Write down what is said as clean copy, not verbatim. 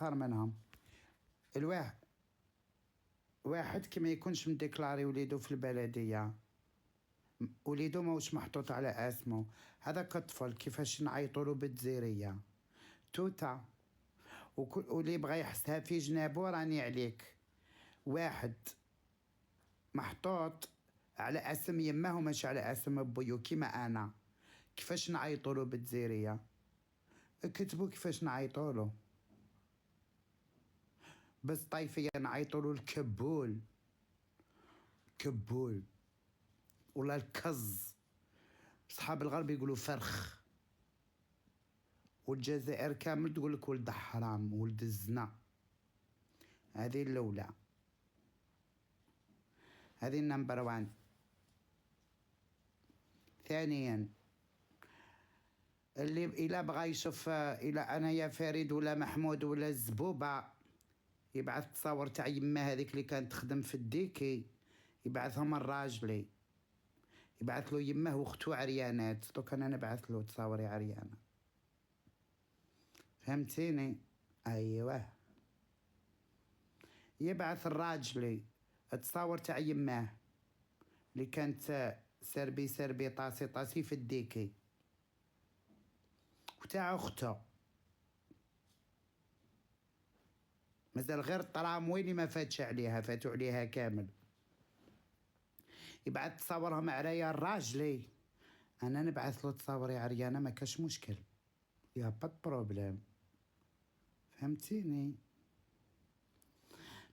صار منهم. واحد كي ما يكونش مديكلاري وليدو في البلدية، وليدو موش محطوط على اسمه، هذاك الطفل كيفاش نعيطولو بالجزيرية توتا، واللي بغى يحسها في جنابو راني عليك. واحد محطوط على اسم يمه وماشي على اسم بويو كيما انا، كيفاش نعيطولو بالجزيرية؟ اكتبوا كيفاش نعيطولو. بس طايفية نعيطولو الكبول، كبول ولا الكز، صحاب الغرب يقولوا فرخ، والجزائر كامل تقول لك ولد حرام ولد الزنا. هذه الاولى، هذه النمبر 1. ثانيا، اللي الا بغى يشوف الى انا يا فريد ولا محمود ولا الزبوبه يبعث تصاور تاع يمه هذيك اللي كانت تخدم في الديكي، يبعثهم الراجلي، يبعث له يمه واختو عريانات، دوك انا نبعث له تصاوري عريانه. فهمتيني؟ ايوه. يبعث الراجلي تصاور تاع يماه اللي كانت سربي طاسي في الديكي، وتاع اخته مازال غير الطراموي اللي ما فاتش عليها، فاتوا عليها كامل. يبعث تصاورهم عريا الراجلي، انا نبعث له تصاوري عريانه، ما كاش مشكل، يا با بروبليم. فهمتيني؟